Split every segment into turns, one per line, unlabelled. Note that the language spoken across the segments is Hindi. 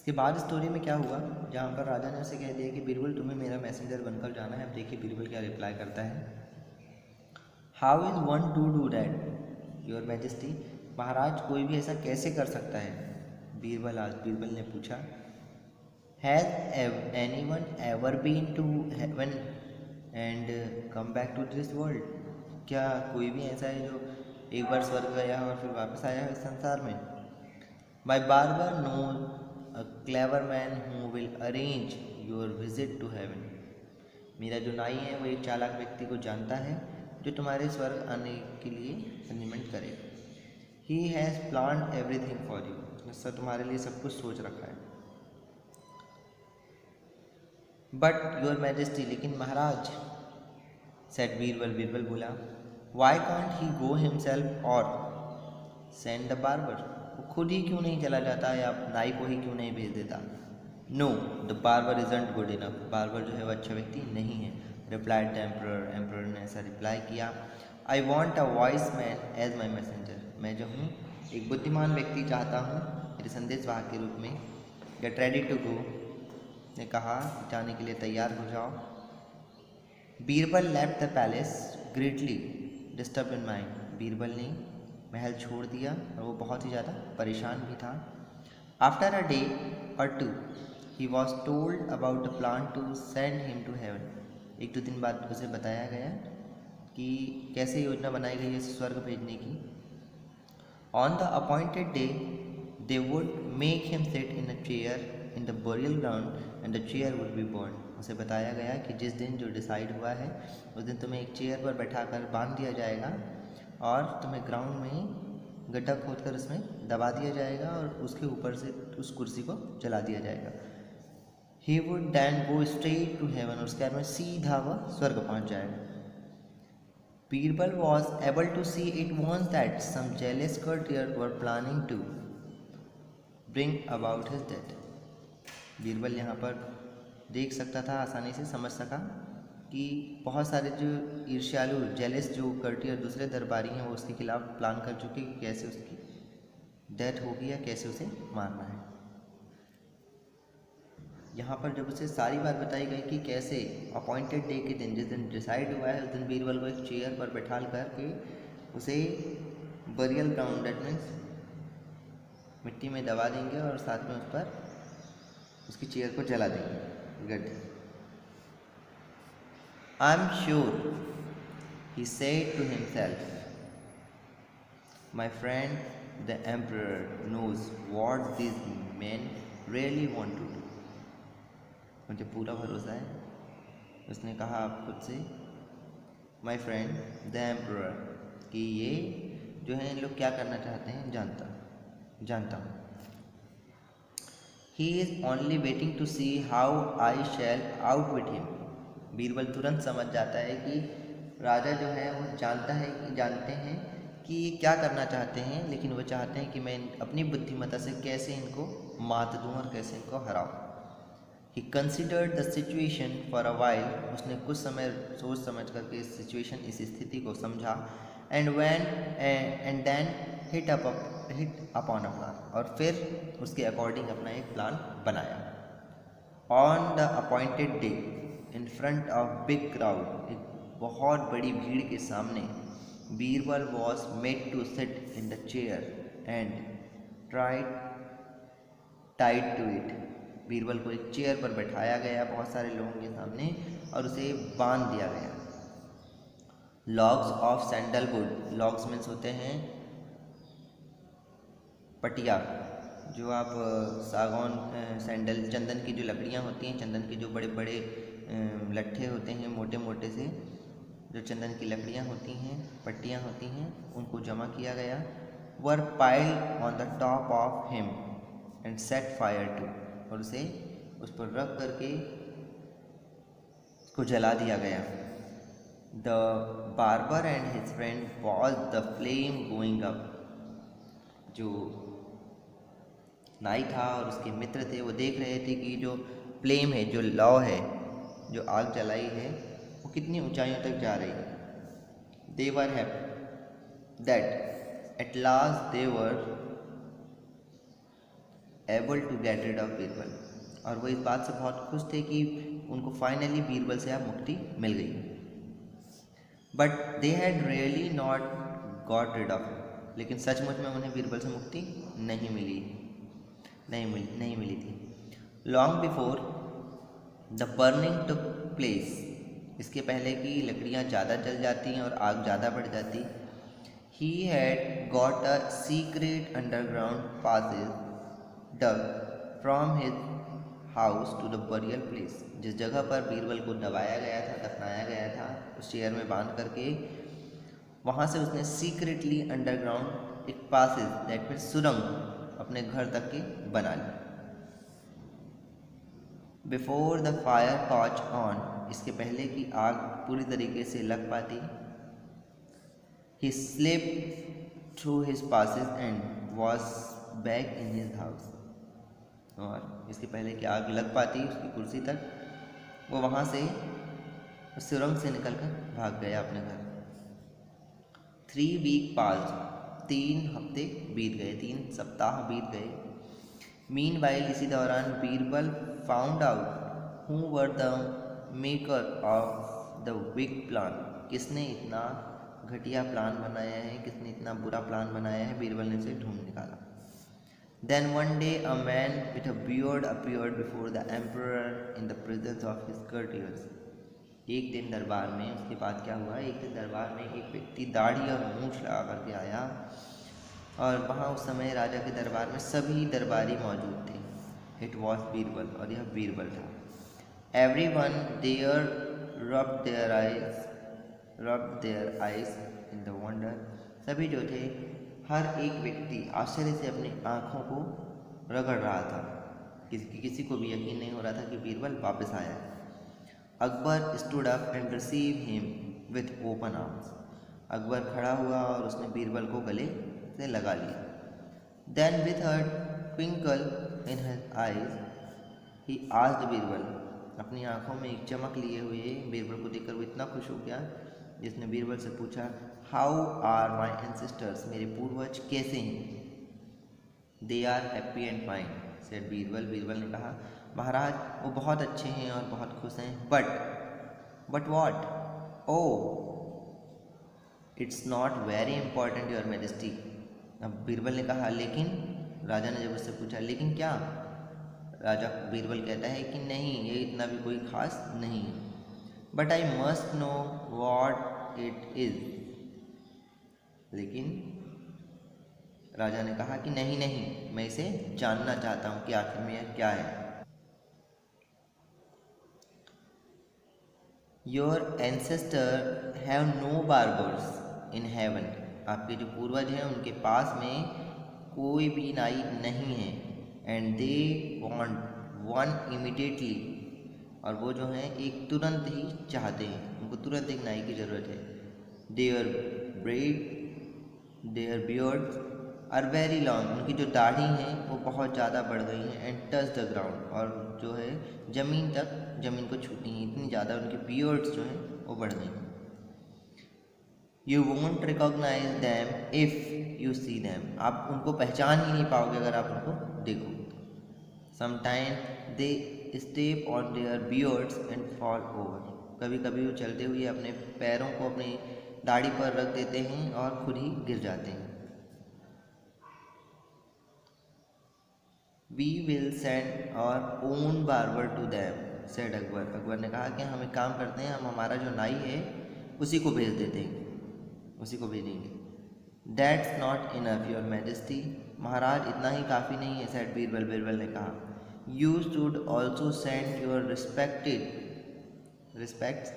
इसके बाद स्टोरी में क्या हुआ, जहाँ पर राजा ने उसे कह दिया कि बीरबल तुम्हें मेरा मैसेंजर बनकर जाना है। अब देखिए बीरबल क्या रिप्लाई करता है। How is one to do that your majesty, महाराज कोई भी ऐसा कैसे कर सकता है। बीरबल ने पूछा, has anyone ever been to heaven and come back to this world, क्या कोई भी ऐसा है जो एक बार स्वर्ग गया और फिर वापस आया है इस संसार में। My barber knows a clever man who will arrange your visit to heaven, मेरा जो नाई है वो एक चालाक व्यक्ति को जानता है जो तुम्हारे स्वर्ग आने के लिए अरेंजमेंट करे। He has plan everything for you, उसने तुम्हारे लिए सब कुछ सोच रखा है। बट योर मैजेस्टी, लेकिन महाराज, सेड बीरबल बोला, why can't he go himself और सेंड द बार्बर, वो खुद ही क्यों नहीं चला जाता या नाई को ही क्यों नहीं भेज देता। Know the barber isn't good enough, barber जो है वो अच्छा व्यक्ति नहीं है। रिप्लाइड द एम्परर ने ऐसा रिप्लाई किया, I want a voice man as my messenger, मैं जो हूँ एक बुद्धिमान व्यक्ति चाहता हूँ मेरे संदेशवाहक के रूप में। गेट रेडी टू गो, ने कहा जाने के लिए तैयार हो जाओ। Birbal left the palace greatly disturb in mind, Birbal ने महल छोड़ दिया और वो बहुत ही ज़्यादा परेशान भी था। After a day or two he was told about the plan to send him to heaven, एक दो दिन बाद उसे बताया गया कि कैसे योजना बनाई गई है स्वर्ग भेजने की। On the appointed day they would make him sit in a chair in the burial ground and the chair would be burn, उसे बताया गया कि जिस दिन जो डिसाइड हुआ है उस दिन तुम्हें एक चेयर पर बैठाकर बांध दिया जाएगा और तुम्हें ग्राउंड में गड्ढा खोदकर उसमें दबा दिया जाएगा और उसके ऊपर से उस कुर्सी को जला दिया जाएगा। He would then go straight to heaven, उसके बाद में सीधा वह स्वर्ग पहुंच जाएगा। Birbal was able to see it once that some jealous courtiers were planning to bring about his death, Birbal यहाँ पर देख सकता था, आसानी से समझ सका कि बहुत सारे जो ईर्ष्यालु जेलस जो कर्टियर दूसरे दरबारी हैं वो उसके खिलाफ प्लान कर चुके कि कैसे उसकी डेथ होगी या कैसे उसे मारना है। यहाँ पर जब उसे सारी बात बताई गई कि कैसे अपॉइंटेड डे के दिन, जिस दिन डिसाइड हुआ है उस दिन बीरबल को एक चेयर पर बैठाल करके उसे बरियल ग्राउंड, डेट मीन्स मिट्टी में दबा देंगे और साथ में उस पर उसकी चेयर को जला देंगे गड्ढे। I am sure he said to himself, my friend the emperor knows what this man really want to do, मुझे पूरा भरोसा है, उसने कहा खुद से, माई फ्रेंड द एम्परर, कि ये जो है इन लोग क्या करना चाहते हैं जानता हूँ। He is only waiting to see how I shall outwit him, Birbal तुरंत समझ जाता है कि राजा जो है वो जानते हैं कि क्या करना चाहते हैं, लेकिन वो चाहते हैं कि मैं अपनी बुद्धिमत्ता से कैसे इनको मात दूँ और कैसे इनको हराऊँ। He considered the situation for a while, उसने कुछ समय सोच समझ करके इस सिचुएशन, इस स्थिति को समझा। And then hit upon a plan, और फिर उसके अकॉर्डिंग अपना एक प्लान बनाया। On the appointed day in front of big crowd, एक बहुत बड़ी भीड़ के सामने, Birbal was made to sit in the chair and tied to it, Birbal को एक चेयर पर बैठाया गया बहुत सारे लोगों के सामने और उसे बांध दिया गया। Logs of sandalwood, logs means होते हैं पटिया, जो आप सागौन, सैंडल, चंदन की जो लकड़ियाँ होती हैं, चंदन के जो बड़े बड़े लट्ठे होते हैं मोटे मोटे से, जो चंदन की लकड़ियाँ होती हैं, पट्टियाँ होती हैं, उनको जमा किया गया। Were piled on the top of him and set fire to, और उसे उस पर रख करके उसको जला दिया गया। The barber and his friend was the flame going up, जो नाई था और उसके मित्र थे वो देख रहे थे कि जो फ्लेम है, जो लौ है, जो आग जलाई है, वो कितनी ऊंचाइयों तक जा रही है। They were happy that at last they were able to get rid of Birbal, और वो इस बात से बहुत खुश थे कि उनको फाइनली बीरबल से अब मुक्ति मिल गई। But they had really not got rid of, लेकिन सचमुच में उन्हें बीरबल से मुक्ति नहीं मिली थी। Long before the burning took place, इसके पहले कि लकड़ियाँ ज़्यादा जल जाती और आग ज़्यादा बढ़ जाती, he had got a secret underground passage dug from his house to the burial place. जिस जगह पर बीरबल को दबाया गया था, दफनाया गया था, उस चेयर में बांध करके, वहाँ से उसने सीक्रेटली अंडरग्राउंड एक पासेज, दैट मीन्स सुरंग, अपने घर तक की बना ली। Before the fire caught on, इसके पहले कि आग पूरी तरीके से लग पाती, he slipped through his passage and was back in his house, और इसके पहले कि आग लग पाती उसकी कुर्सी तक, वो वहाँ से उस सुरंग से निकलकर भाग गया अपने घर। 3 वीक पास, 3 हफ्ते बीत गए, 3 सप्ताह बीत गए। मीनवाइल, इसी दौरान Birbal found out who were the maker of the wig plan, किसने इतना घटिया प्लान बनाया है, किसने इतना बुरा प्लान बनाया है, बीरबल ने उसे ढूंढ निकाला। Then one day a man with a beard appeared before the emperor in the presence of his courtiers. एक दिन दरबार में, उसके बाद क्या हुआ, एक दिन दरबार में एक व्यक्ति दाढ़ी और मूंछ लगा करके आया, और वहाँ उस समय राजा के दरबार में सभी दरबारी मौजूद थे। It was बीरबल, और यह बीरबल था। Everyone there rubbed their eyes in the wonder, सभी जो थे, हर एक व्यक्ति आश्चर्य से अपनी आँखों को रगड़ रहा था, किसी को भी यकीन नहीं हो रहा था कि बीरबल वापस आया। Akbar stood up and receive him with open arms, Akbar खड़ा हुआ और उसने बीरबल को गले से लगा लिया। Then with a twinkle in his eyes he asked Birbal, अपनी आँखों में एक चमक लिए हुए बीरबल को देखकर वो इतना खुश हो गया, जिसने बीरबल से पूछा, हाउ आर माई एंसेस्टर्स, मेरे पूर्वज कैसे हैं? They are happy and fine, said Birbal, Birbal ने कहा, महाराज वो बहुत अच्छे हैं और बहुत खुश हैं, but what, oh it's not very important your majesty. अब बीरबल ने कहा, लेकिन, राजा ने जब उससे पूछा लेकिन क्या, राजा बीरबल कहता है कि नहीं, ये इतना भी कोई खास नहीं है, but I must know what it is, लेकिन राजा ने कहा कि नहीं, मैं इसे जानना चाहता हूँ कि आखिर में यह क्या है। Your ancestor have no barbers in heaven, आपके जो पूर्वज हैं उनके पास में कोई भी नाई नहीं है। And they want one immediately, और वो जो हैं एक तुरंत ही चाहते हैं, उनको तुरंत एक नाई की ज़रूरत है। Their beards are very long, उनकी जो दाढ़ी हैं वो बहुत ज़्यादा बढ़ गई हैं। एंड टच द ग्राउंड, और जो है ज़मीन को छूती हैं, इतनी ज़्यादा उनकी बियर्ड्स जो हैं वो बढ़ गई हैं। You won't recognize them if you see them, आप उनको पहचान ही नहीं पाओगे अगर आप उनको देखो। Sometime they step on their beards and fall over, कभी कभी वो चलते हुए अपने पैरों को अपनी दाढ़ी पर रख देते हैं और खुद ही गिर जाते हैं। We will send our own barber to them, said Akbar, Akbar ने कहा कि हम एक काम करते हैं, हम हमारा जो नाई है उसी को भेज देते हैं, उसी को भेजेंगे। That's not enough your majesty, महाराज इतना ही काफ़ी नहीं है, सेड बीरबल, बीरबल ने कहा। You should also send your respects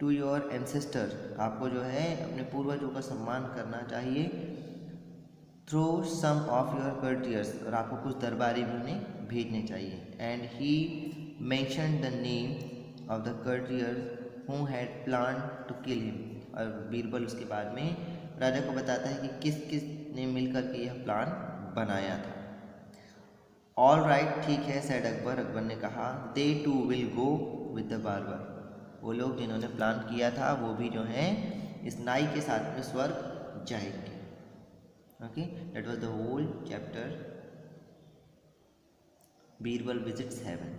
to your ancestor, आपको जो है अपने पूर्वजों का सम्मान करना चाहिए। Through some of your courtiers, और आपको कुछ दरबारी भी उन्हें भेजने चाहिए। And he mentioned the name of the courtiers who had plan to kill him, और बीरबल उसके बाद में राजा को बताता है कि किस किस ने मिलकर के यह प्लान बनाया था। ऑल राइट, ठीक है, सेड अकबर, अकबर ने कहा। They too will go with the barber, वो लोग जिन्होंने प्लान किया था वो भी जो हैं इस नाई के साथ में स्वर्ग जाएंगे। Okay, that was the whole chapter. Birbal visits haven.